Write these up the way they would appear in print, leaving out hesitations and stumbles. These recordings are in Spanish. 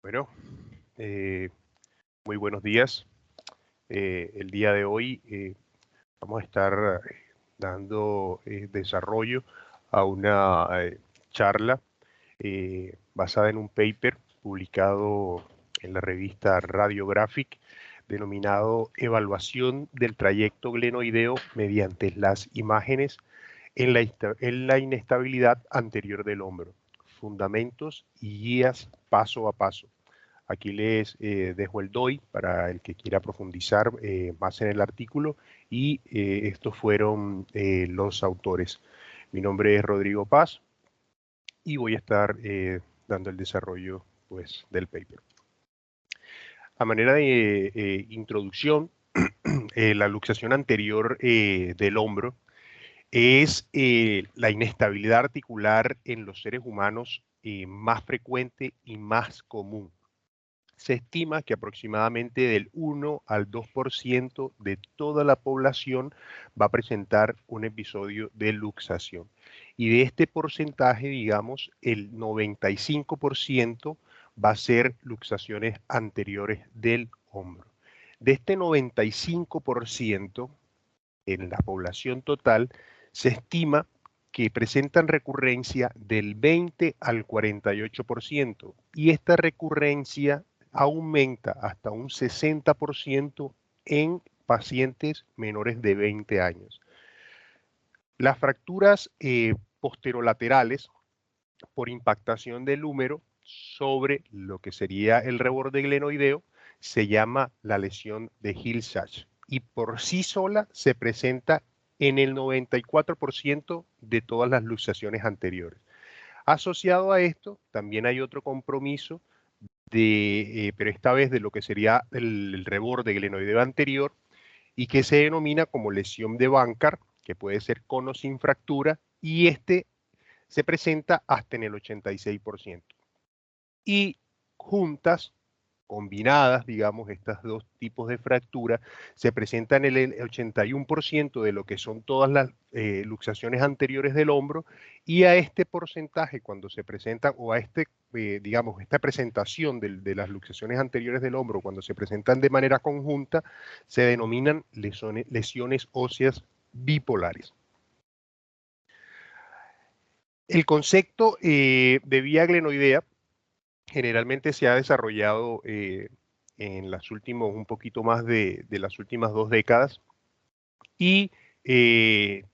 Bueno, eh, muy buenos días. El día de hoy vamos a estar dando desarrollo a una charla basada en un paper publicado en la revista Radiographic denominado Evaluación del trayecto glenoideo mediante las imágenes en la inestabilidad anterior del hombro, fundamentos y guías paso a paso. Aquí les dejo el DOI para el que quiera profundizar más en el artículo y estos fueron los autores. Mi nombre es Rodrigo Paz y voy a estar dando el desarrollo pues, del paper. A manera de introducción, la luxación anterior del hombro es la inestabilidad articular en los seres humanos más frecuente y más común. Se estima que aproximadamente del 1 al 2% de toda la población va a presentar un episodio de luxación. Y de este porcentaje, digamos, el 95% va a ser luxaciones anteriores del hombro. De este 95% en la población total, se estima que presentan recurrencia del 20 al 48%, y esta recurrencia aumenta hasta un 60% en pacientes menores de 20 años. Las fracturas posterolaterales por impactación del húmero sobre lo que sería el reborde glenoideo se llama la lesión de Hill-Sachs y por sí sola se presenta en el 94% de todas las luxaciones anteriores. Asociado a esto, también hay otro compromiso pero esta vez de lo que sería el reborde glenoideo anterior y que se denomina como lesión de Bankart, que puede ser con o sin fractura, y este se presenta hasta en el 86%. Y juntas, combinadas, digamos, estas dos tipos de fractura, se presentan en el 81% de lo que son todas las luxaciones anteriores del hombro, y a este porcentaje, cuando se presentan, o a digamos, esta presentación de las luxaciones anteriores del hombro, cuando se presentan de manera conjunta, se denominan lesiones óseas bipolares. El concepto de vía glenoidea generalmente se ha desarrollado en las últimas, un poquito más de las últimas 2 décadas y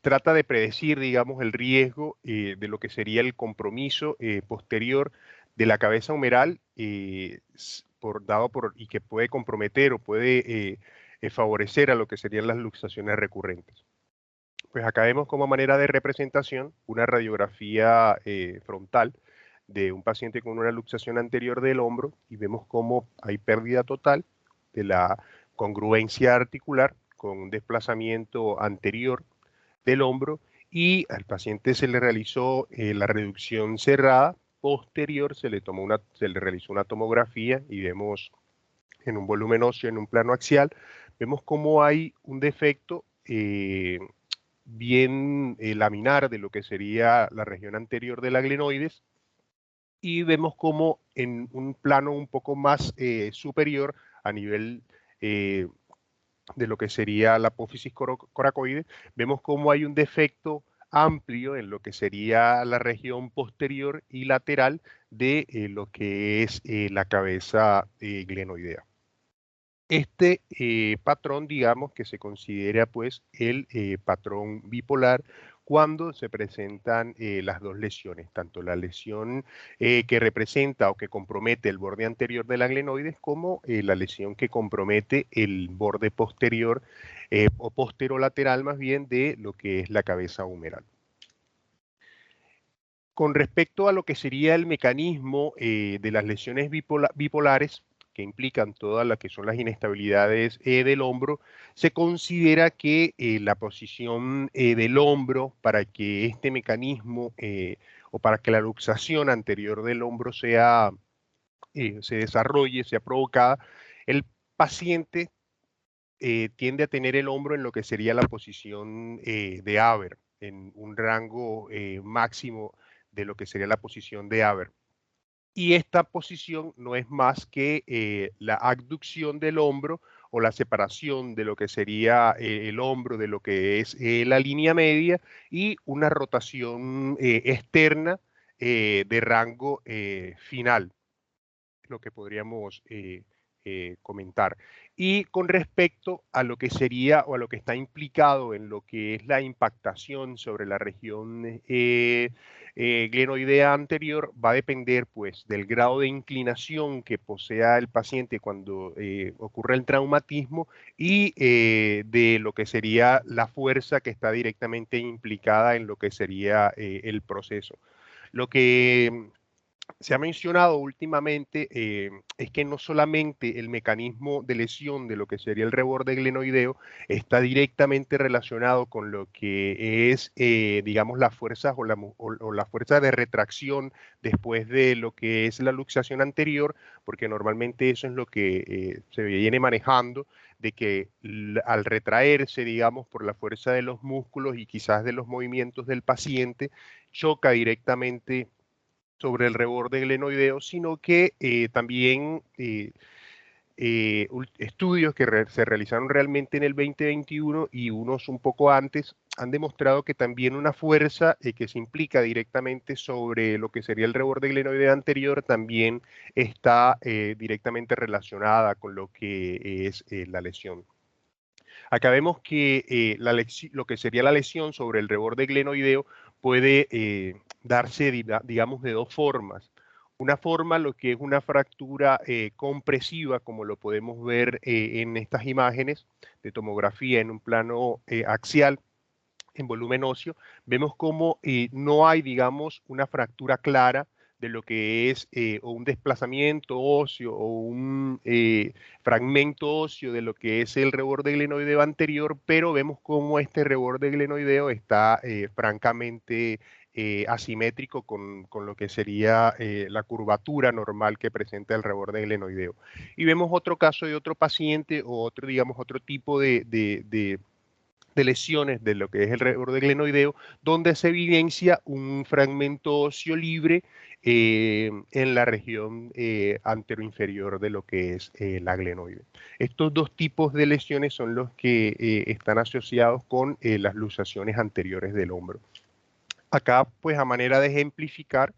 trata de predecir, digamos, el riesgo de lo que sería el compromiso posterior de la cabeza humeral y que puede comprometer o puede favorecer a lo que serían las luxaciones recurrentes. Pues acá vemos como manera de representación una radiografía frontal de un paciente con una luxación anterior del hombro y vemos cómo hay pérdida total de la congruencia articular con un desplazamiento anterior del hombro y al paciente se le realizó la reducción cerrada. Posterior se le realizó una tomografía y vemos en un volumen óseo, en un plano axial, vemos cómo hay un defecto bien laminar de lo que sería la región anterior de la glenoides y vemos como en un plano un poco más superior a nivel de lo que sería la apófisis coracoide, vemos como hay un defecto amplio en lo que sería la región posterior y lateral de lo que es la cabeza glenoidea. Este patrón, digamos, que se considera pues el patrón bipolar cuando se presentan las dos lesiones, tanto la lesión que representa o que compromete el borde anterior de la glenoides como la lesión que compromete el borde posterior o posterolateral más bien de lo que es la cabeza humeral. Con respecto a lo que sería el mecanismo de las lesiones bipolares, que implican todas las que son las inestabilidades del hombro, se considera que la posición del hombro para que este mecanismo o para que la luxación anterior del hombro se desarrolle, sea provocada, el paciente tiende a tener el hombro en lo que sería la posición de Haber, en un rango máximo de lo que sería la posición de Haber. Y esta posición no es más que la abducción del hombro o la separación de lo que sería el hombro de lo que es la línea media y una rotación externa de rango final, lo que podríamos comentar. Y con respecto a lo que sería o a lo que está implicado en lo que es la impactación sobre la región glenoidea anterior, va a depender pues del grado de inclinación que posea el paciente cuando ocurre el traumatismo y de lo que sería la fuerza que está directamente implicada en lo que sería el proceso. Lo que se ha mencionado últimamente es que no solamente el mecanismo de lesión de lo que sería el reborde glenoideo está directamente relacionado con lo que es, digamos, las fuerzas o la fuerza de retracción después de lo que es la luxación anterior, porque normalmente eso es lo que se viene manejando, de que al retraerse, digamos, por la fuerza de los músculos y quizás de los movimientos del paciente, choca directamente sobre el reborde glenoideo, sino que también estudios que se realizaron realmente en el 2021 y unos un poco antes han demostrado que también una fuerza que se implica directamente sobre lo que sería el reborde glenoideo anterior también está directamente relacionada con lo que es la lesión. Acá vemos que lo que sería la lesión sobre el reborde glenoideo puede darse, digamos, de dos formas. Una forma, lo que es una fractura compresiva, como lo podemos ver en estas imágenes de tomografía en un plano axial, en volumen óseo, vemos como no hay, digamos, una fractura clara de lo que es o un desplazamiento óseo o un fragmento óseo de lo que es el reborde glenoideo anterior, pero vemos como este reborde glenoideo está francamente asimétrico con lo que sería la curvatura normal que presenta el reborde glenoideo. Y vemos otro caso de otro paciente o otro, digamos, otro tipo de lesiones de lo que es el reborde glenoideo, donde se evidencia un fragmento óseo libre en la región anteroinferior de lo que es la glenoide. Estos dos tipos de lesiones son los que están asociados con las luxaciones anteriores del hombro. Acá, pues a manera de ejemplificar,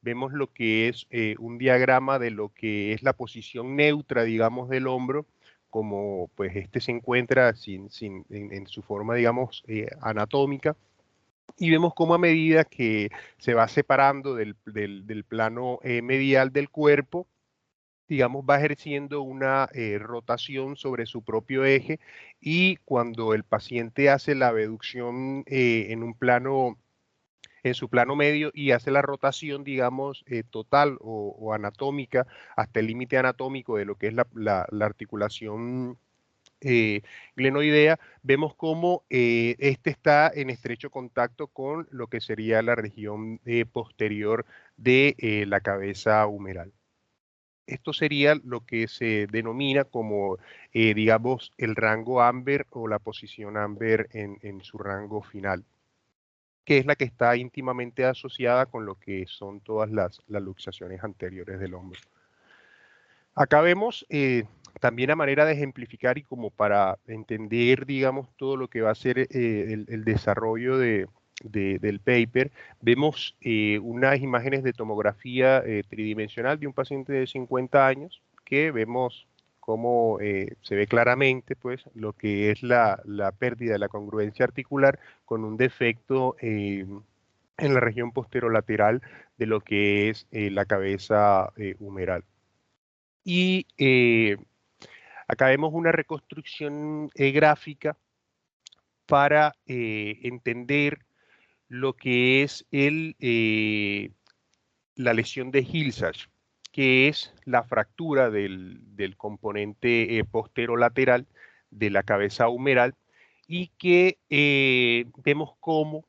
vemos lo que es un diagrama de lo que es la posición neutra, digamos, del hombro, como pues este se encuentra en su forma, digamos, anatómica, y vemos cómo a medida que se va separando del plano medial del cuerpo, digamos, va ejerciendo una rotación sobre su propio eje, y cuando el paciente hace la abducción en su plano medio y hace la rotación, digamos, total o anatómica hasta el límite anatómico de lo que es la articulación eh, glenoidea, vemos cómo este está en estrecho contacto con lo que sería la región posterior de la cabeza humeral. Esto sería lo que se denomina como, digamos, el rango Amber o la posición Amber en su rango final, que es la que está íntimamente asociada con lo que son todas las luxaciones anteriores del hombro. Acá vemos también a manera de ejemplificar y como para entender, digamos, todo lo que va a ser el desarrollo del paper, vemos unas imágenes de tomografía tridimensional de un paciente de 50 años que vemos cómo se ve claramente pues, lo que es la pérdida de la congruencia articular con un defecto en la región posterolateral de lo que es la cabeza humeral. Y acá vemos una reconstrucción gráfica para entender lo que es la lesión de Hill-Sachs, que es la fractura del componente posterolateral de la cabeza humeral, y que vemos cómo,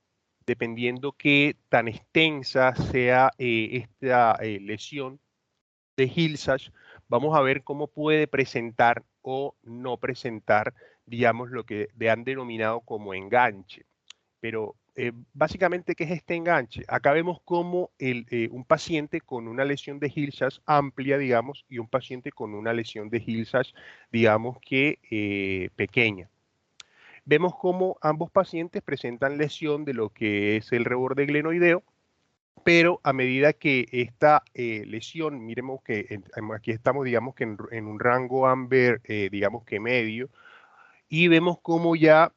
dependiendo qué tan extensa sea esta lesión de Hill-Sachs, vamos a ver cómo puede presentar o no presentar, digamos, lo que han denominado como enganche. Pero básicamente, ¿qué es este enganche? Acá vemos como un paciente con una lesión de Hill-Sachs amplia, digamos, y un paciente con una lesión de Hill-Sachs, digamos que pequeña. Vemos cómo ambos pacientes presentan lesión de lo que es el reborde glenoideo, pero a medida que esta lesión, miremos que aquí estamos, digamos que en un rango Amber, digamos que medio, y vemos cómo ya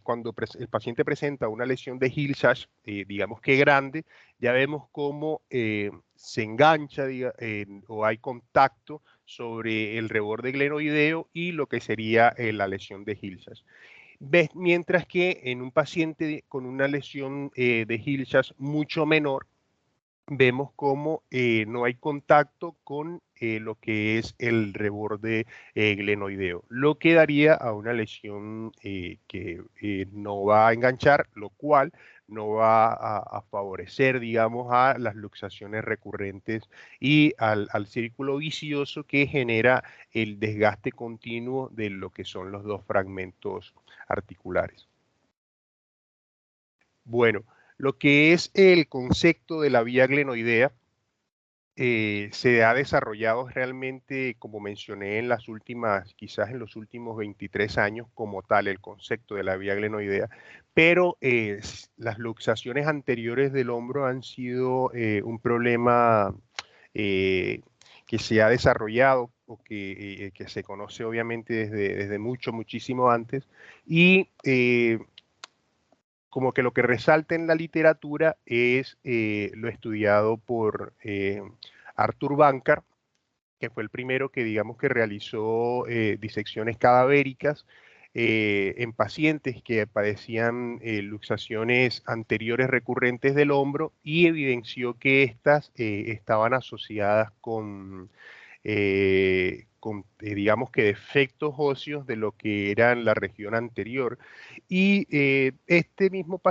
cuando el paciente presenta una lesión de Hill-Sachs, digamos que grande, ya vemos cómo se engancha o hay contacto sobre el reborde glenoideo y lo que sería la lesión de Hill-Sachs. Mientras que en un paciente con una lesión de Hill-Sachs mucho menor, vemos cómo no hay contacto con lo que es el reborde glenoideo, lo que daría a una lesión que no va a enganchar, lo cual no va a favorecer, digamos, a las luxaciones recurrentes y al círculo vicioso que genera el desgaste continuo de lo que son los dos fragmentos articulares. Bueno, lo que es el concepto de la vía glenoidea se ha desarrollado realmente, como mencioné, quizás en los últimos 23 años como tal, el concepto de la vía glenoidea, pero las luxaciones anteriores del hombro han sido un problema eh, que se ha desarrollado o que se conoce obviamente desde muchísimo antes y como que lo que resalta en la literatura es lo estudiado por Arthur Bankar, que fue el primero que digamos que realizó disecciones cadavéricas en pacientes que padecían luxaciones anteriores recurrentes del hombro y evidenció que estas estaban asociadas digamos que defectos óseos de lo que era en la región anterior. Y este mismo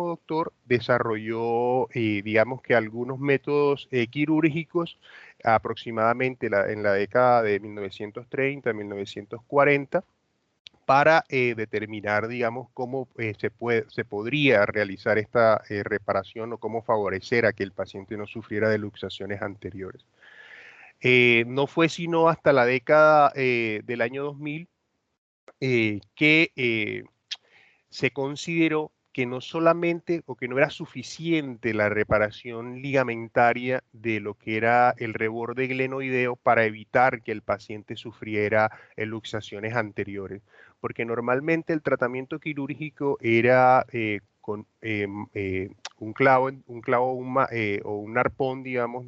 doctor desarrolló, digamos que algunos métodos quirúrgicos aproximadamente en la década de 1930, 1940, para determinar, digamos, cómo se podría realizar esta reparación o cómo favorecer a que el paciente no sufriera de luxaciones anteriores. No fue sino hasta la década del año 2000 que se consideró que no solamente o que no era suficiente la reparación ligamentaria de lo que era el reborde glenoideo para evitar que el paciente sufriera luxaciones anteriores, porque normalmente el tratamiento quirúrgico era con o un arpón, digamos,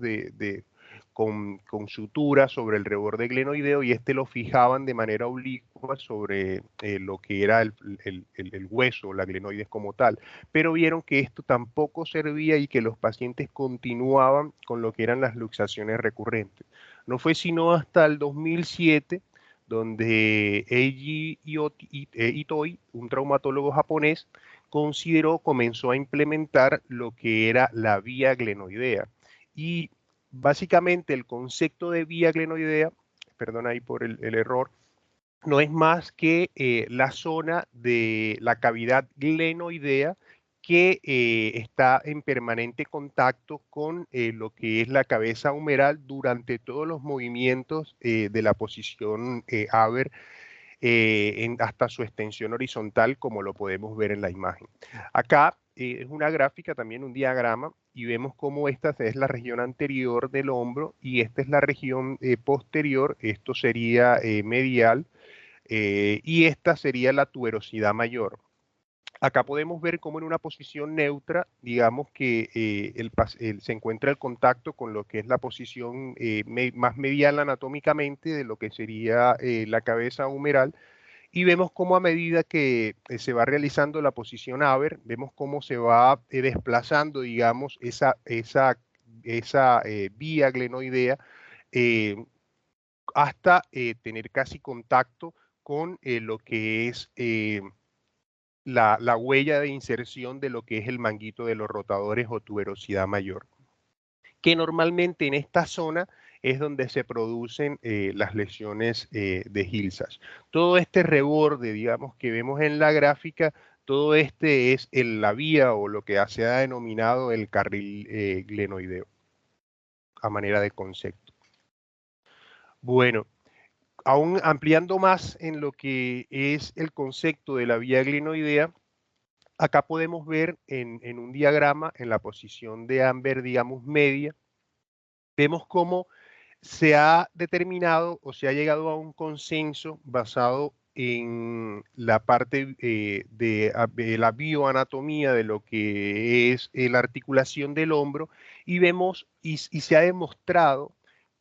con sutura sobre el reborde glenoideo y este lo fijaban de manera oblicua sobre lo que era el hueso, la glenoides como tal. Pero vieron que esto tampoco servía y que los pacientes continuaban con lo que eran las luxaciones recurrentes. No fue sino hasta el 2007 donde Eiji Itoi, un traumatólogo japonés, comenzó a implementar lo que era la vía glenoidea. Y básicamente el concepto de vía glenoidea, perdón ahí por el error, no es más que la zona de la cavidad glenoidea que está en permanente contacto con lo que es la cabeza humeral durante todos los movimientos de la posición Haber hasta su extensión horizontal, como lo podemos ver en la imagen. Acá es una gráfica, también un diagrama, y vemos cómo esta es la región anterior del hombro y esta es la región posterior, esto sería medial, y esta sería la tuberosidad mayor. Acá podemos ver cómo en una posición neutra, digamos que se encuentra el contacto con lo que es la posición más medial anatómicamente de lo que sería la cabeza humeral, y vemos cómo a medida que se va realizando la posición Haber, vemos cómo se va desplazando, digamos, esa vía glenoidea eh, hasta tener casi contacto con lo que es la huella de inserción de lo que es el manguito de los rotadores o tuberosidad mayor, que normalmente en esta zona es donde se producen las lesiones de Hill-Sachs. Todo este reborde, digamos, que vemos en la gráfica, todo este es la vía o lo que se ha denominado el carril glenoideo, a manera de concepto. Bueno, aún ampliando más en lo que es el concepto de la vía glenoidea, acá podemos ver en un diagrama, en la posición de Amber, digamos, media, vemos cómo se ha determinado o se ha llegado a un consenso basado en la parte de la bioanatomía de lo que es la articulación del hombro, y vemos y se ha demostrado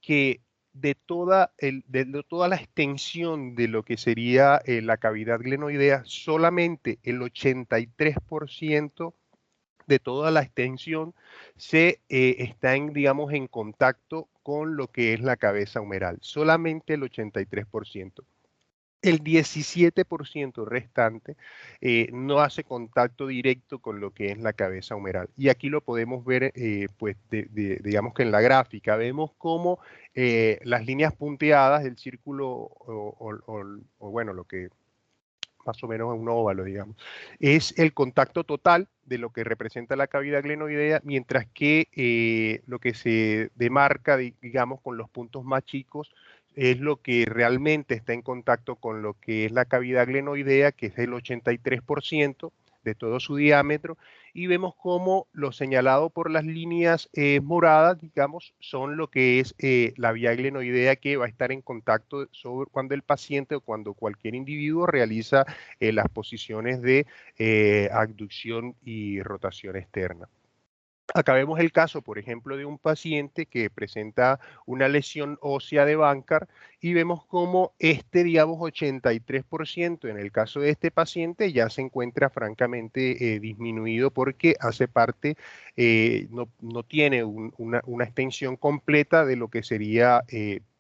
que de toda la extensión de lo que sería la cavidad glenoidea, solamente el 83% de toda la extensión está digamos, en contacto con lo que es la cabeza humeral, solamente el 83%. El 17% restante no hace contacto directo con lo que es la cabeza humeral. Y aquí lo podemos ver, pues, digamos que en la gráfica, vemos cómo las líneas punteadas del círculo, o bueno, lo que más o menos un óvalo, digamos, es el contacto total de lo que representa la cavidad glenoidea, mientras que lo que se demarca, digamos, con los puntos más chicos, es lo que realmente está en contacto con lo que es la cavidad glenoidea, que es el 83% de todo su diámetro, y vemos cómo lo señalado por las líneas moradas, digamos, son lo que es la vía glenoidea, que va a estar en contacto cuando el paciente o cuando cualquier individuo realiza las posiciones de abducción y rotación externa. Acá vemos el caso, por ejemplo, de un paciente que presenta una lesión ósea de Bankart, y vemos cómo digamos, 83% en el caso de este paciente ya se encuentra francamente disminuido, porque hace parte, no tiene una extensión completa de lo que sería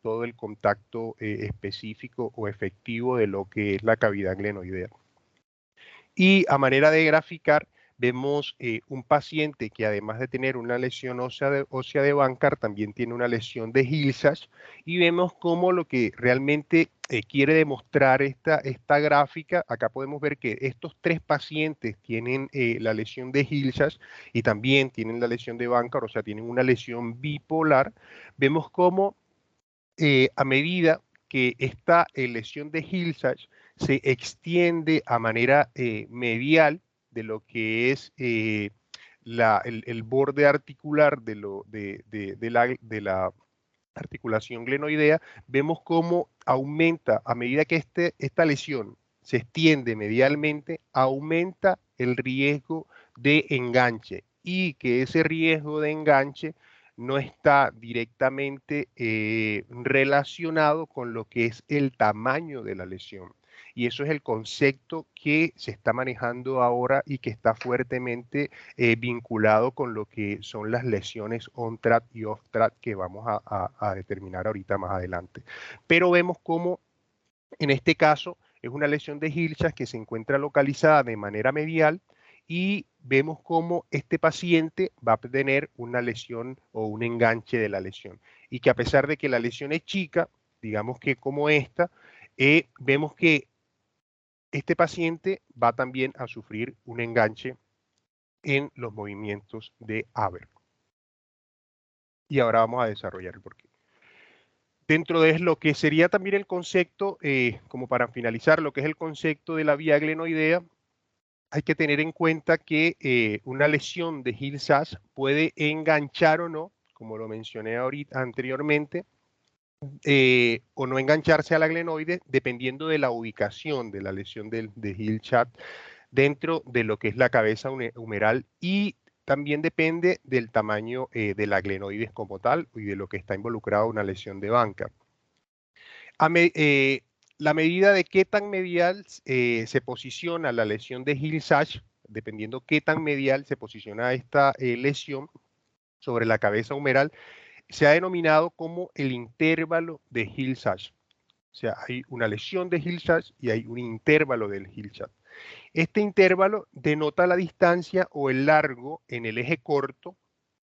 todo el contacto específico o efectivo de lo que es la cavidad glenoidea. Y a manera de graficar, vemos un paciente que, además de tener una lesión ósea de Bankart, también tiene una lesión de Hill-Sachs, y vemos cómo lo que realmente quiere demostrar esta gráfica. Acá podemos ver que estos tres pacientes tienen la lesión de Hill-Sachs y también tienen la lesión de Bankart, o sea, tienen una lesión bipolar. Vemos cómo a medida que esta lesión de Hill-Sachs se extiende a manera medial de lo que es el borde articular de la articulación glenoidea, vemos cómo aumenta, a medida que esta lesión se extiende medialmente, aumenta el riesgo de enganche, y que ese riesgo de enganche no está directamente relacionado con lo que es el tamaño de la lesión. Y eso es el concepto que se está manejando ahora y que está fuertemente vinculado con lo que son las lesiones on-track y off-track, que vamos a determinar ahorita más adelante. Pero vemos cómo en este caso es una lesión de Hill-Sachs que se encuentra localizada de manera medial, y vemos cómo este paciente va a tener una lesión o un enganche de la lesión, y que a pesar de que la lesión es chica, digamos que como esta, vemos que este paciente va también a sufrir un enganche en los movimientos de Haber. Y ahora vamos a desarrollar el porqué. Dentro de lo que sería también el concepto, como para finalizar, lo que es el concepto de la vía glenoidea, hay que tener en cuenta que una lesión de Hill-Sachs puede enganchar o no, como lo mencioné ahorita anteriormente, o no engancharse a la glenoide, dependiendo de la ubicación de la lesión de Hill-Sachs dentro de lo que es la cabeza humeral, y también depende del tamaño de la glenoides como tal y de lo que está involucrado una lesión de Bankart. La medida de qué tan medial se posiciona la lesión de Hill-Sachs, dependiendo qué tan medial se posiciona esta lesión sobre la cabeza humeral, se ha denominado como el intervalo de Hill-Sachs. O sea, hay una lesión de Hill-Sachs y hay un intervalo del Hill-Sachs. Este intervalo denota la distancia o el largo en el eje corto.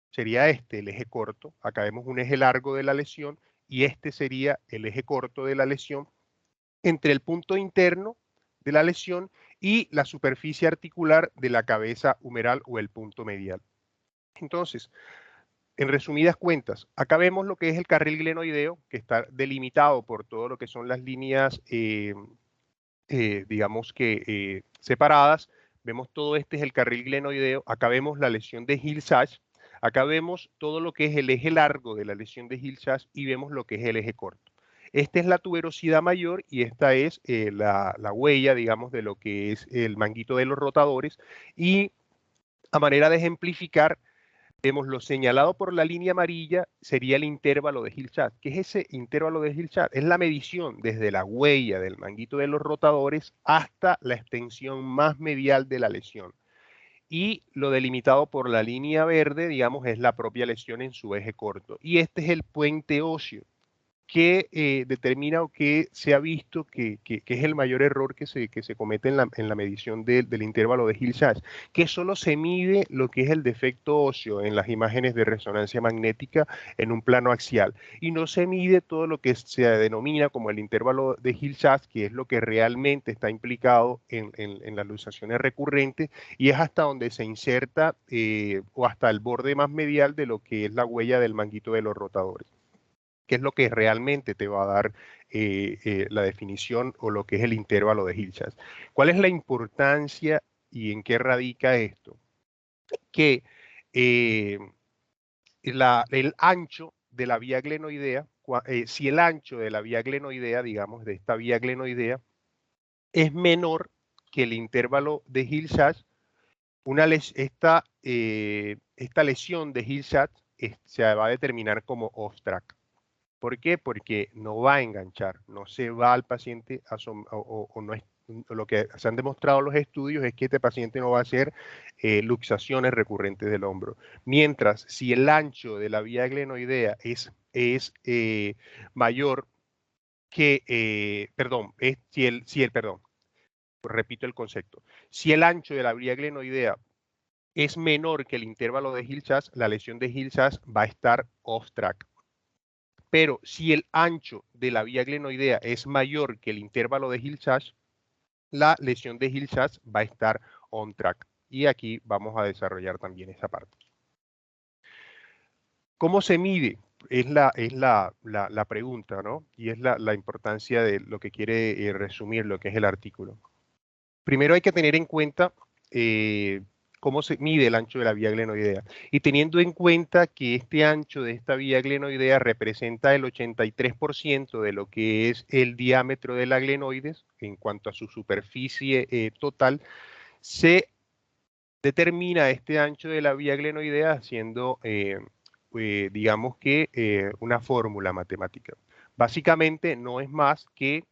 Sería el eje corto. Acá vemos un eje largo de la lesión, y este sería el eje corto de la lesión, entre el punto interno de la lesión y la superficie articular de la cabeza humeral o el punto medial. Entonces, en resumidas cuentas, acá vemos lo que es el carril glenoideo, que está delimitado por todo lo que son las líneas, digamos que separadas. Vemos todo este es el carril glenoideo. Acá vemos la lesión de Hill-Sachs. Acá vemos todo lo que es el eje largo de la lesión de Hill-Sachs y vemos lo que es el eje corto. Esta es la tuberosidad mayor y esta es la huella, digamos, de lo que es el manguito de los rotadores. Y a manera de ejemplificar, vemos lo señalado por la línea amarilla sería el intervalo de Hill-Sachs. ¿Qué es ese intervalo de Hill-Sachs? Es la medición desde la huella del manguito de los rotadores hasta la extensión más medial de la lesión. Y lo delimitado por la línea verde, digamos, es la propia lesión en su eje corto. Y este es el puente óseo que determina o que se ha visto que es el mayor error que se comete en la medición del intervalo de Hill-Sachs, que solo se mide lo que es el defecto óseo en las imágenes de resonancia magnética en un plano axial, y no se mide todo lo que se denomina como el intervalo de Hill-Sachs, que es lo que realmente está implicado en las luxaciones recurrentes, y es hasta donde se inserta o hasta el borde más medial de lo que es la huella del manguito de los rotadores, que es lo que realmente te va a dar la definición o lo que es el intervalo de Hill-Sachs. ¿Cuál es la importancia y en qué radica esto? Que el ancho de la vía glenoidea, si el ancho de la vía glenoidea, digamos, de esta vía glenoidea, es menor que el intervalo de Hill-Sachs, esta lesión de Hill-Sachs se va a determinar como off-track. ¿Por qué? Porque no va a enganchar, no se va al paciente o no es, lo que se han demostrado los estudios es que este paciente no va a hacer luxaciones recurrentes del hombro. Mientras, si el ancho de la vía glenoidea es mayor que, repito el concepto, si el ancho de la vía glenoidea es menor que el intervalo de Hill-Sachs, la lesión de Hill-Sachs va a estar off-track. Pero si el ancho de la vía glenoidea es mayor que el intervalo de Hill-Sachs, la lesión de Hill-Sachs va a estar on track. Y aquí vamos a desarrollar también esa parte. ¿Cómo se mide? Es la pregunta, ¿no? Y es la importancia de lo que quiere resumir lo que es el artículo. Primero hay que tener en cuenta cómo se mide el ancho de la vía glenoidea. Y teniendo en cuenta que este ancho de esta vía glenoidea representa el 83% de lo que es el diámetro de la glenoides en cuanto a su superficie total, se determina este ancho de la vía glenoidea haciendo, digamos que, una fórmula matemática. Básicamente no es más que,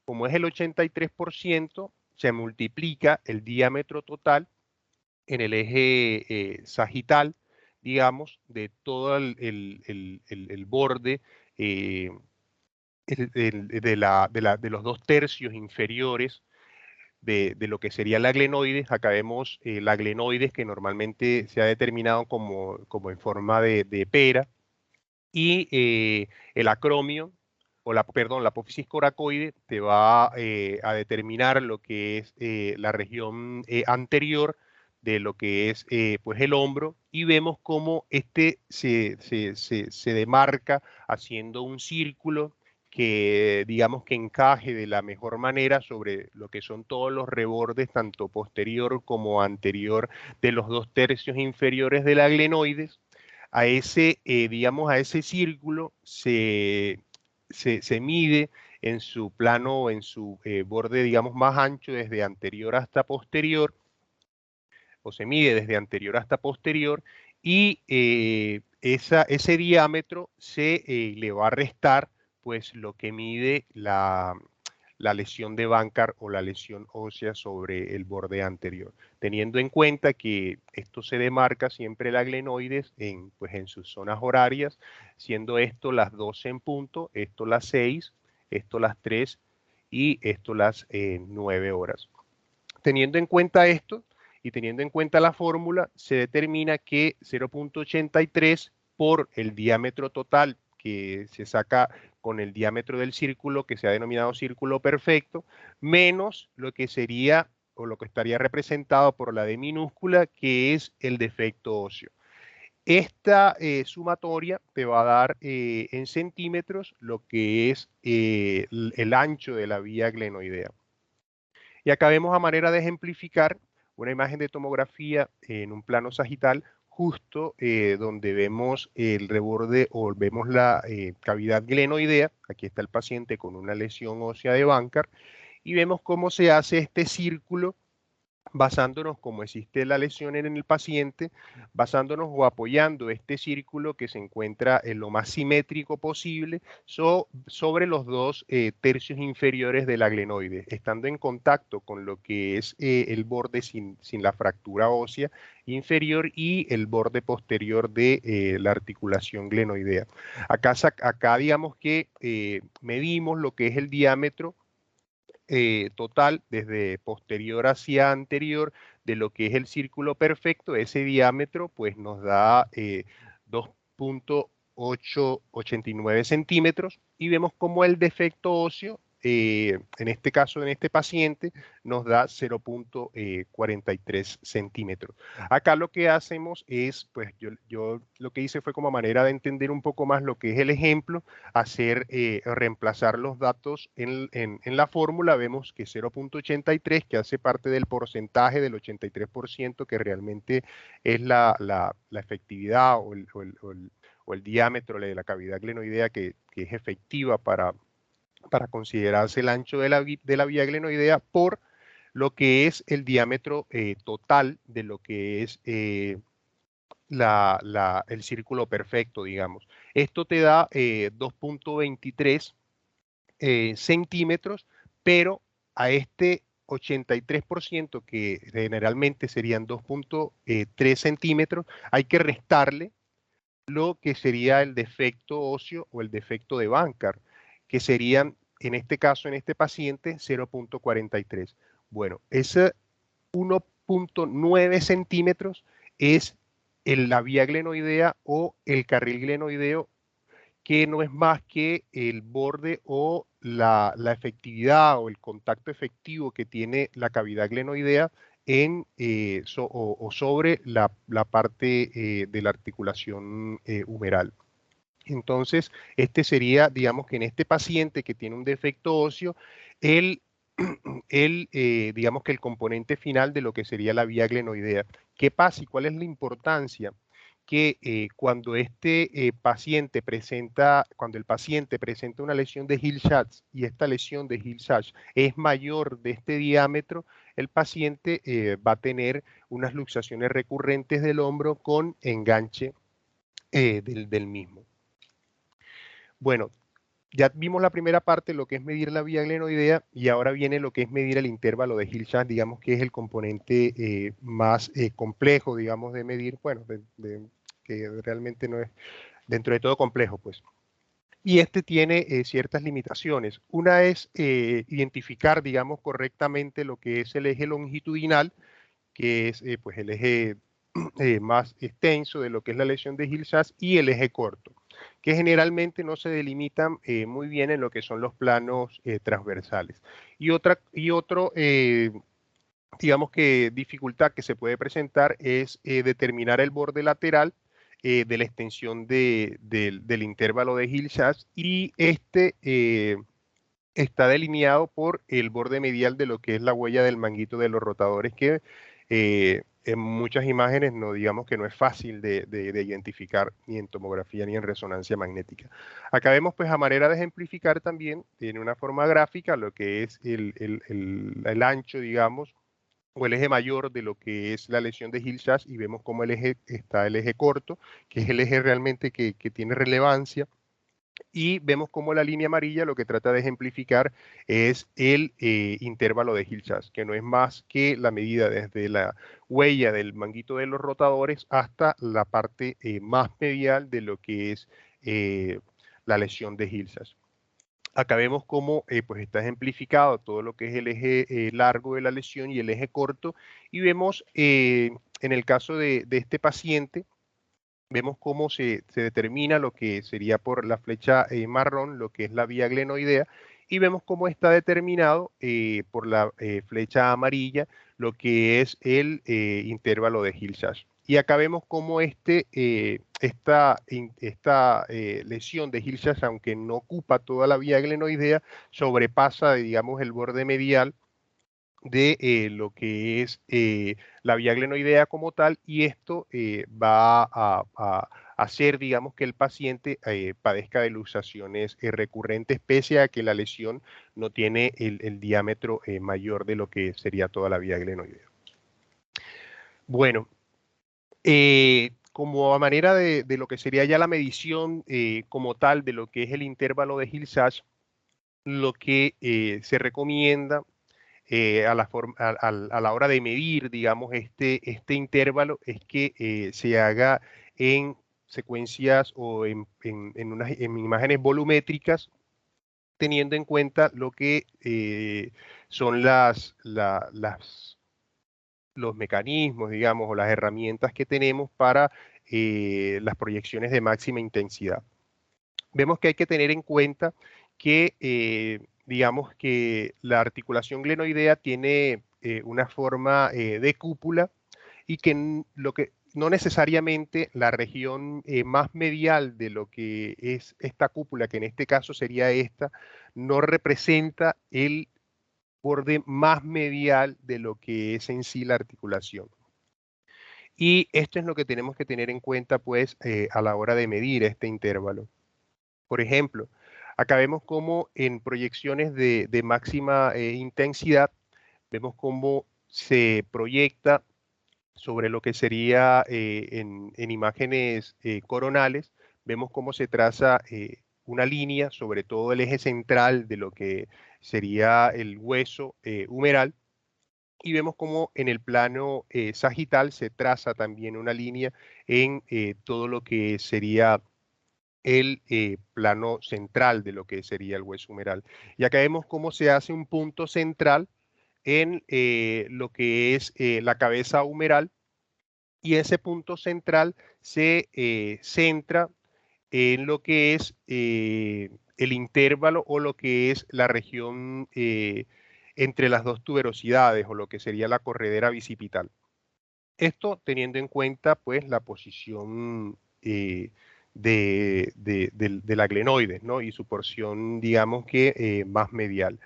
como es el 83%, se multiplica el diámetro total en el eje sagital, digamos, de todo el borde de los 2/3 inferiores de lo que sería la glenoides. Acá vemos la glenoides, que normalmente se ha determinado como en forma de pera, y el acromio, la apófisis coracoide, te va a determinar lo que es la región anterior de lo que es pues el hombro, y vemos cómo este se demarca haciendo un círculo que digamos que encaje de la mejor manera sobre lo que son todos los rebordes, tanto posterior como anterior, de los 2/3 inferiores de la glenoides. A ese, digamos, a ese círculo se mide en su plano, en su borde, digamos, más ancho desde anterior hasta posterior, o se mide desde anterior hasta posterior, y ese diámetro le va a restar pues lo que mide la lesión de Bankart o la lesión ósea sobre el borde anterior, teniendo en cuenta que esto se demarca siempre la glenoides pues en sus zonas horarias, siendo esto las 12 en punto, esto las 6, esto las 3 y esto las 9 horas. Teniendo en cuenta esto y teniendo en cuenta la fórmula, se determina que 0.83 por el diámetro total que se saca con el diámetro del círculo que se ha denominado círculo perfecto, menos lo que sería o lo que estaría representado por la D minúscula, que es el defecto óseo. Esta sumatoria te va a dar en centímetros lo que es el ancho de la vía glenoidea. Y acá vemos a manera de ejemplificar una imagen de tomografía en un plano sagital, justo donde vemos el reborde o vemos la cavidad glenoidea. Aquí está el paciente con una lesión ósea de Bankart y vemos cómo se hace este círculo basándonos como existe la lesión en el paciente, basándonos o apoyando este círculo que se encuentra en lo más simétrico posible sobre los dos tercios inferiores de la glenoide, estando en contacto con lo que es el borde sin la fractura ósea inferior y el borde posterior de la articulación glenoidea. Acá digamos que medimos lo que es el diámetro total desde posterior hacia anterior de lo que es el círculo perfecto. Ese diámetro pues nos da 2.889 centímetros y vemos como el defecto óseo, en este caso, en este paciente, nos da 0.43 centímetros. Acá lo que hacemos es, pues yo lo que hice fue como manera de entender un poco más lo que es el ejemplo, reemplazar los datos en la fórmula. Vemos que 0.83, que hace parte del porcentaje del 83%, que realmente es la efectividad o el diámetro de la cavidad glenoidea que es efectiva para considerarse el ancho de la vía glenoidea por lo que es el diámetro total de lo que es el círculo perfecto, digamos. Esto te da 2.23 centímetros, pero a este 83%, que generalmente serían 2.3 centímetros, hay que restarle lo que sería el defecto óseo o el defecto de Bankart, que serían, en este caso, en este paciente, 0.43. Bueno, ese 1.9 centímetros es la vía glenoidea o el carril glenoideo, que no es más que el borde o la efectividad o el contacto efectivo que tiene la cavidad glenoidea sobre la parte de la articulación humeral. Entonces, este sería, digamos que en este paciente que tiene un defecto óseo, digamos que el componente final de lo que sería la vía glenoidea. ¿Qué pasa y cuál es la importancia? Que cuando cuando el paciente presenta una lesión de Hill-Sachs y esta lesión de Hill-Sachs es mayor de este diámetro, el paciente va a tener unas luxaciones recurrentes del hombro con enganche del mismo. Bueno, ya vimos la primera parte, lo que es medir la vía glenoidea, y ahora viene lo que es medir el intervalo de Hill-Sachs, digamos que es el componente más complejo, digamos, de medir, bueno, que realmente no es dentro de todo complejo, pues. Y este tiene ciertas limitaciones. Una es identificar, digamos, correctamente lo que es el eje longitudinal, que es pues el eje más extenso de lo que es la lesión de Hill-Sachs, y el eje corto, que generalmente no se delimitan muy bien en lo que son los planos transversales. Y otro, digamos que dificultad que se puede presentar es determinar el borde lateral de la extensión del intervalo de Hill-Sachs, y este está delineado por el borde medial de lo que es la huella del manguito de los rotadores, que en muchas imágenes no, digamos que no es fácil de identificar ni en tomografía ni en resonancia magnética. Acá vemos, pues, a manera de ejemplificar también en una forma gráfica lo que es el ancho, digamos, o el eje mayor de lo que es la lesión de Hill-Sachs, y vemos cómo el eje corto, que es el eje realmente que tiene relevancia. Y vemos cómo la línea amarilla lo que trata de ejemplificar es el intervalo de Hill-Sachs, que no es más que la medida desde la huella del manguito de los rotadores hasta la parte más medial de lo que es la lesión de Hill-Sachs. Acá vemos cómo pues está ejemplificado todo lo que es el eje largo de la lesión y el eje corto, y vemos en el caso de este paciente vemos cómo se determina lo que sería por la flecha marrón, lo que es la vía glenoidea, y vemos cómo está determinado por la flecha amarilla, lo que es el intervalo de Hill-Sachs. Y acá vemos cómo esta lesión de Hill-Sachs, aunque no ocupa toda la vía glenoidea, sobrepasa, digamos, el borde medial de lo que es la vía glenoidea como tal, y esto va a hacer, digamos, que el paciente padezca de luxaciones recurrentes, pese a que la lesión no tiene el diámetro mayor de lo que sería toda la vía glenoidea. Bueno, como a manera de lo que sería ya la medición como tal de lo que es el intervalo de Hill-Sachs, lo que se recomienda a la hora de medir, digamos, este intervalo es que se haga en secuencias o en imágenes volumétricas, teniendo en cuenta lo que son los mecanismos, digamos, o las herramientas que tenemos para las proyecciones de máxima intensidad. Vemos que hay que tener en cuenta que, digamos que la articulación glenoidea tiene una forma de cúpula, y que lo que no necesariamente la región más medial de lo que es esta cúpula, que en este caso sería esta, no representa el borde más medial de lo que es en sí la articulación. Y esto es lo que tenemos que tener en cuenta, pues, a la hora de medir este intervalo. Por ejemplo, acá vemos cómo en proyecciones de máxima intensidad, vemos cómo se proyecta sobre lo que sería en imágenes coronales, vemos cómo se traza una línea sobre todo el eje central de lo que sería el hueso humeral, y vemos cómo en el plano sagital se traza también una línea en todo lo que sería el plano central de lo que sería el hueso humeral. Y acá vemos cómo se hace un punto central en lo que es la cabeza humeral, y ese punto central se centra en lo que es el intervalo, o lo que es la región entre las dos tuberosidades, o lo que sería la corredera bicipital. Esto teniendo en cuenta, pues, la posición de la glenoides, ¿no? Y su porción, digamos que más medial.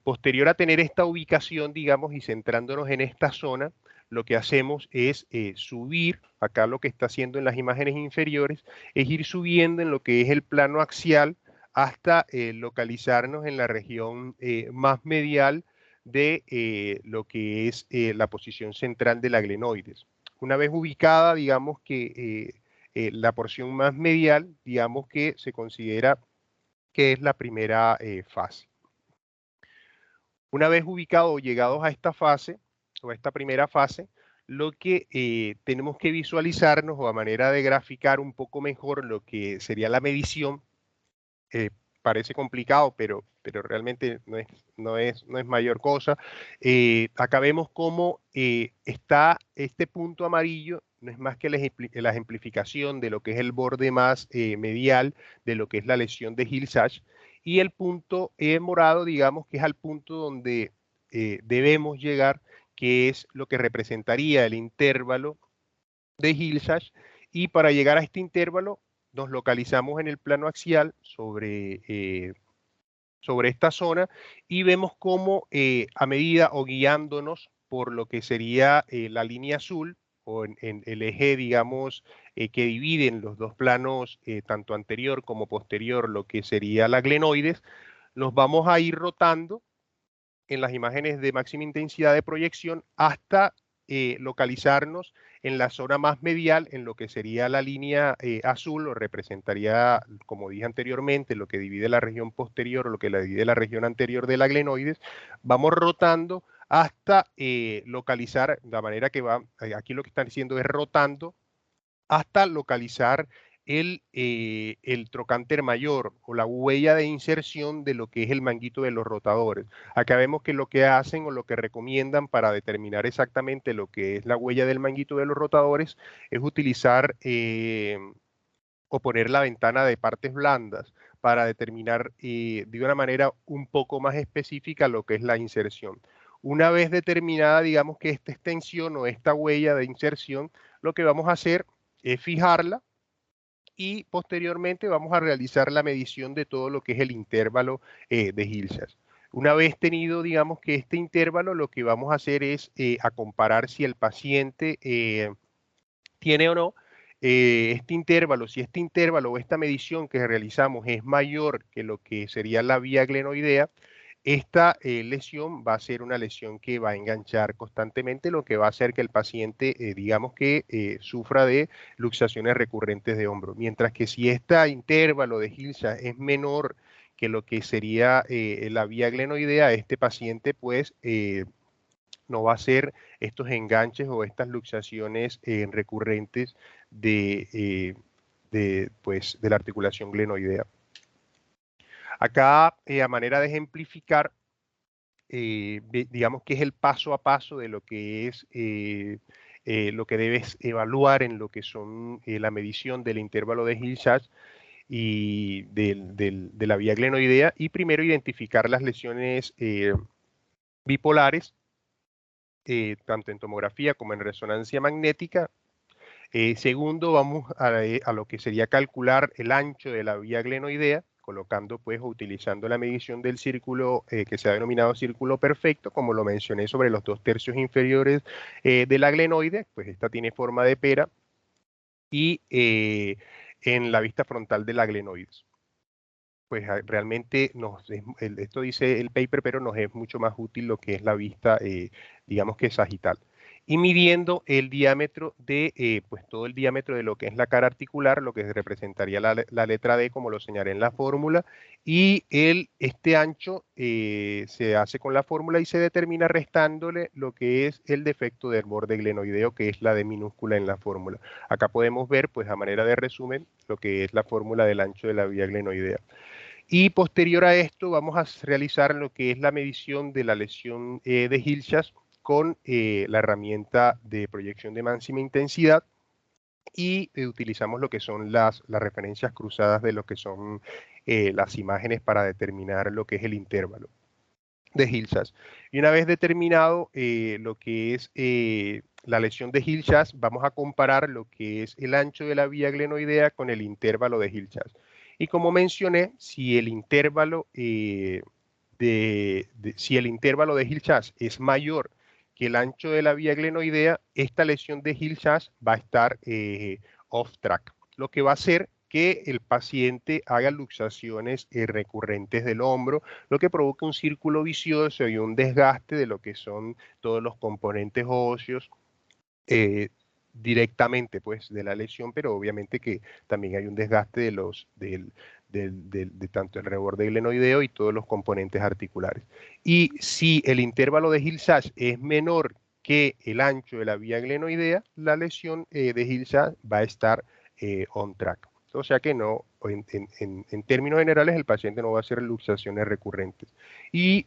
Posterior a tener esta ubicación, digamos, y centrándonos en esta zona, lo que hacemos es subir, acá lo que está haciendo en las imágenes inferiores, es ir subiendo en lo que es el plano axial hasta localizarnos en la región más medial de lo que es la posición central de la glenoides. Una vez ubicada, digamos que la porción más medial, digamos que se considera que es la primera fase. Una vez ubicados o llegados a esta fase, o a esta primera fase, lo que tenemos que visualizarnos, o a manera de graficar un poco mejor lo que sería la medición, parece complicado, pero realmente no es mayor cosa. Acá vemos cómo está este punto amarillo, no es más que la ejemplificación de lo que es el borde más medial de lo que es la lesión de Hill-Sachs, y el punto morado, digamos que es al punto donde debemos llegar, que es lo que representaría el intervalo de Hill-Sachs, y para llegar a este intervalo nos localizamos en el plano axial sobre esta zona, y vemos cómo a medida, o guiándonos por lo que sería la línea azul, o en el eje, digamos, que dividen los dos planos, tanto anterior como posterior, lo que sería la glenoides, nos vamos a ir rotando en las imágenes de máxima intensidad de proyección hasta localizarnos en la zona más medial, en lo que sería la línea azul, o representaría, como dije anteriormente, lo que divide la región posterior, o lo que la divide la región anterior de la glenoides. Vamos rotando hasta localizar, de manera que va, aquí lo que están haciendo es rotando hasta localizar el trocánter mayor o la huella de inserción de lo que es el manguito de los rotadores. Acá vemos que lo que hacen o lo que recomiendan para determinar exactamente lo que es la huella del manguito de los rotadores es utilizar o poner la ventana de partes blandas para determinar de una manera un poco más específica lo que es la inserción. Una vez determinada, digamos que esta extensión o esta huella de inserción, lo que vamos a hacer es fijarla y posteriormente vamos a realizar la medición de todo lo que es el intervalo de Hilscher. Una vez tenido, digamos que este intervalo, lo que vamos a hacer es a comparar si el paciente tiene o no este intervalo, si este intervalo o esta medición que realizamos es mayor que lo que sería la vía glenoidea, esta lesión va a ser una lesión que va a enganchar constantemente, lo que va a hacer que el paciente, digamos que sufra de luxaciones recurrentes de hombro. Mientras que si este intervalo de Hilscher es menor que lo que sería la vía glenoidea, este paciente pues no va a ser estos enganches o estas luxaciones recurrentes pues, de la articulación glenoidea. Acá, a manera de ejemplificar, digamos que es el paso a paso de lo que es lo que debes evaluar en lo que son la medición del intervalo de Hilscher y de la vía glenoidea, y primero identificar las lesiones bipolares, tanto en tomografía como en resonancia magnética. Segundo, vamos a lo que sería calcular el ancho de la vía glenoidea, colocando pues o utilizando la medición del círculo que se ha denominado círculo perfecto, como lo mencioné sobre los 2/3 inferiores de la glenoide, pues esta tiene forma de pera, y en la vista frontal de la glenoides. Pues realmente esto dice el paper, pero nos es mucho más útil lo que es la vista, digamos que sagital. Y midiendo el diámetro pues todo el diámetro de lo que es la cara articular, lo que representaría la letra D, como lo señalé en la fórmula, y este ancho se hace con la fórmula y se determina restándole lo que es el defecto del borde glenoideo, que es la D minúscula en la fórmula. Acá podemos ver, pues a manera de resumen, lo que es la fórmula del ancho de la vía glenoidea. Y posterior a esto vamos a realizar lo que es la medición de la lesión de Hilscher con la herramienta de proyección de máxima intensidad, y utilizamos lo que son las referencias cruzadas de lo que son las imágenes para determinar lo que es el intervalo de Hilscher. Y una vez determinado lo que es la lesión de Hilscher, vamos a comparar lo que es el ancho de la vía glenoidea con el intervalo de Hilscher. Y como mencioné, si el intervalo si el intervalo de Hilscher es mayor que el ancho de la vía glenoidea, esta lesión de Hilscher va a estar off track, lo que va a hacer que el paciente haga luxaciones recurrentes del hombro, lo que provoca un círculo vicioso y un desgaste de lo que son todos los componentes óseos eh, directamente pues de la lesión, pero obviamente que también hay un desgaste de tanto el reborde glenoideo y todos los componentes articulares. Y si el intervalo de Hilscher es menor que el ancho de la vía glenoidea, la lesión de Hilscher va a estar on track. O sea que no, en términos generales, el paciente no va a hacer luxaciones recurrentes. Y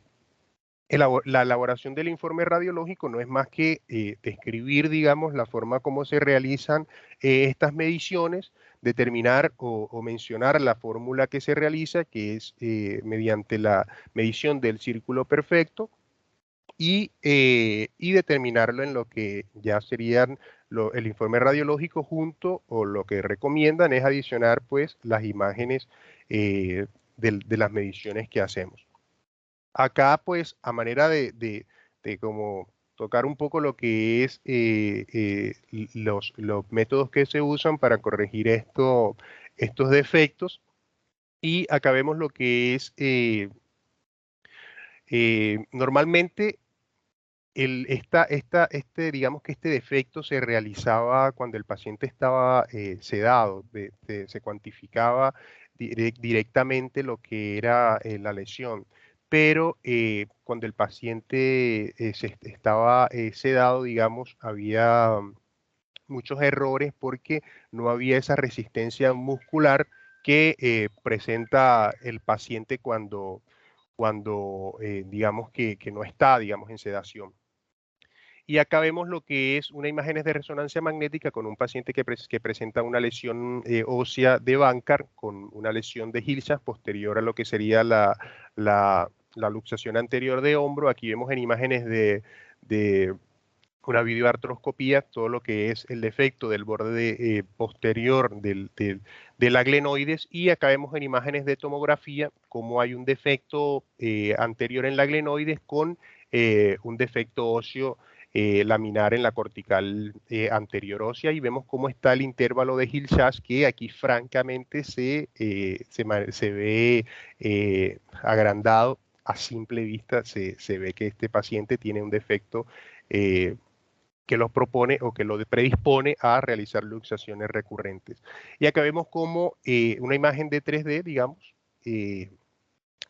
la elaboración del informe radiológico no es más que describir, digamos, la forma como se realizan estas mediciones, determinar o mencionar la fórmula que se realiza, que es mediante la medición del círculo perfecto, y determinarlo en lo que ya serían el informe radiológico junto, o lo que recomiendan es adicionar pues las imágenes de las mediciones que hacemos. Acá, pues, a manera de como tocar un poco lo que es los métodos que se usan para corregir estos defectos, y acá vemos lo que es normalmente digamos que este defecto se realizaba cuando el paciente estaba sedado, se cuantificaba directamente lo que era la lesión, pero cuando el paciente estaba sedado, digamos, había muchos errores porque no había esa resistencia muscular que presenta el paciente cuando digamos que no está, digamos, en sedación. Y acá vemos lo que es una imagen de resonancia magnética con un paciente que presenta una lesión ósea de Bankart con una lesión de Hill-Sachs posterior a lo que sería la luxación anterior de hombro. Aquí vemos en imágenes de una videoartroscopía todo lo que es el defecto del borde posterior del glenoides, y acá vemos en imágenes de tomografía cómo hay un defecto anterior en la glenoides con un defecto óseo laminar en la cortical anterior ósea, y vemos cómo está el intervalo de Hill-Sachs, que aquí francamente se ve agrandado. A simple vista se ve que este paciente tiene un defecto que los propone o que lo predispone a realizar luxaciones recurrentes. Y acá vemos como una imagen de 3D, digamos,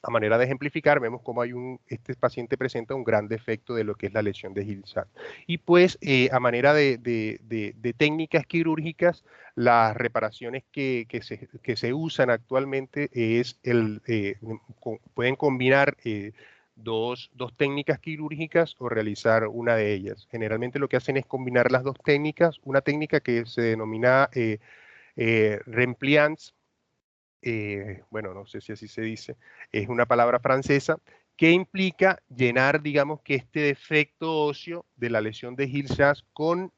a manera de ejemplificar, vemos cómo este paciente presenta un gran defecto de lo que es la lesión de Hill-Sachs. Y pues, a manera de técnicas quirúrgicas, las reparaciones que se usan actualmente pueden combinar dos técnicas quirúrgicas o realizar una de ellas. Generalmente lo que hacen es combinar las dos técnicas, una técnica que se denomina Rempliance, bueno, no sé si así se dice, es una palabra francesa que implica llenar, digamos, que este defecto óseo de la lesión de Hill-Sachs con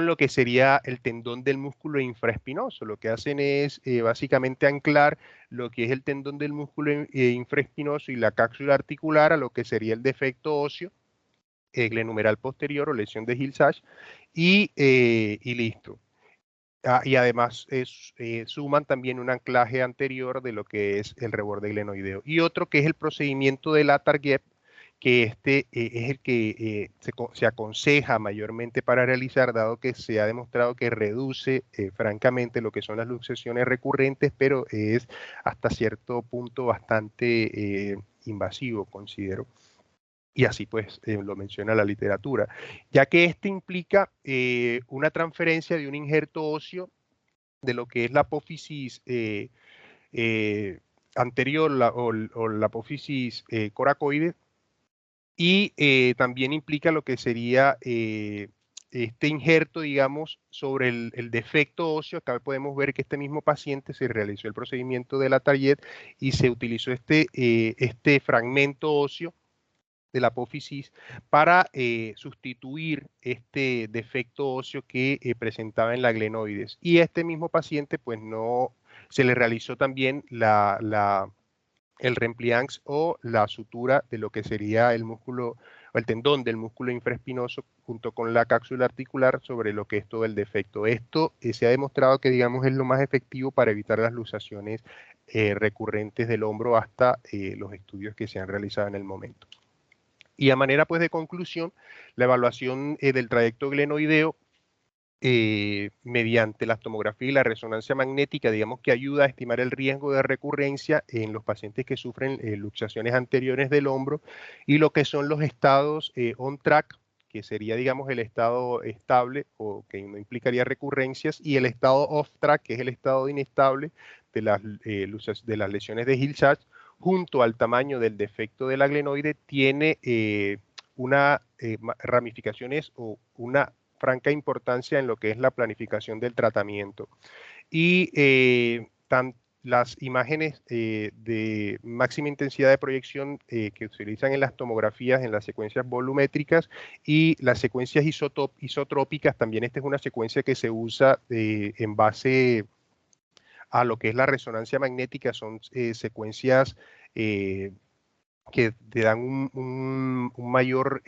lo que sería el tendón del músculo infraespinoso. Lo que hacen es básicamente anclar lo que es el tendón del músculo infraespinoso y la cápsula articular a lo que sería el defecto óseo glenumeral posterior o lesión de Hill-Sachs, y listo. Y además suman también un anclaje anterior de lo que es el reborde glenoideo. Y otro que es el procedimiento de Latar-Gep, que es el que se aconseja mayormente para realizar, dado que se ha demostrado que reduce francamente lo que son las luxaciones recurrentes, pero es hasta cierto punto bastante invasivo, considero. Y así pues lo menciona la literatura, ya que este implica una transferencia de un injerto óseo de lo que es la apófisis anterior o la apófisis coracoide, y también implica lo que sería este injerto, digamos, sobre el defecto óseo. Acá podemos ver que este mismo paciente se realizó el procedimiento de Latar-Gep y se utilizó este fragmento óseo de la apófisis para sustituir este defecto óseo que presentaba en la glenoides. Y este mismo paciente, pues no, se le realizó también el rempliance o la sutura de lo que sería el músculo o el tendón del músculo infraespinoso junto con la cápsula articular sobre lo que es todo el defecto. Esto se ha demostrado que, digamos, es lo más efectivo para evitar las luxaciones recurrentes del hombro hasta los estudios que se han realizado en el momento. Y a manera pues de conclusión, la evaluación del trayecto glenoideo mediante la tomografía y la resonancia magnética, digamos que ayuda a estimar el riesgo de recurrencia en los pacientes que sufren luxaciones anteriores del hombro, y lo que son los estados on track, que sería, digamos, el estado estable o que no implicaría recurrencias, y el estado off track, que es el estado inestable de las lesiones de Hill-Sachs, junto al tamaño del defecto de la glenoide, tiene una ramificaciones o una franca importancia en lo que es la planificación del tratamiento. Y las imágenes de máxima intensidad de proyección que utilizan en las tomografías, en las secuencias volumétricas y las secuencias isotrópicas, también esta es una secuencia que se usa en base a lo que es la resonancia magnética, son secuencias que te dan un mayor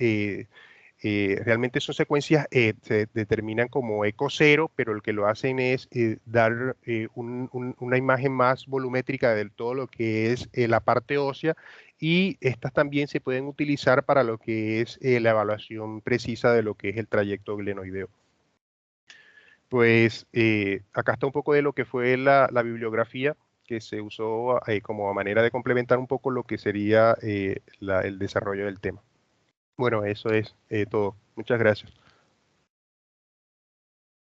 realmente son secuencias se determinan como eco cero, pero lo que lo hacen es dar una imagen más volumétrica de todo lo que es la parte ósea, y estas también se pueden utilizar para lo que es la evaluación precisa de lo que es el trayecto glenoideo. Pues acá está un poco de lo que fue la bibliografía que se usó como manera de complementar un poco lo que sería el desarrollo del tema. Bueno, eso es todo. Muchas gracias.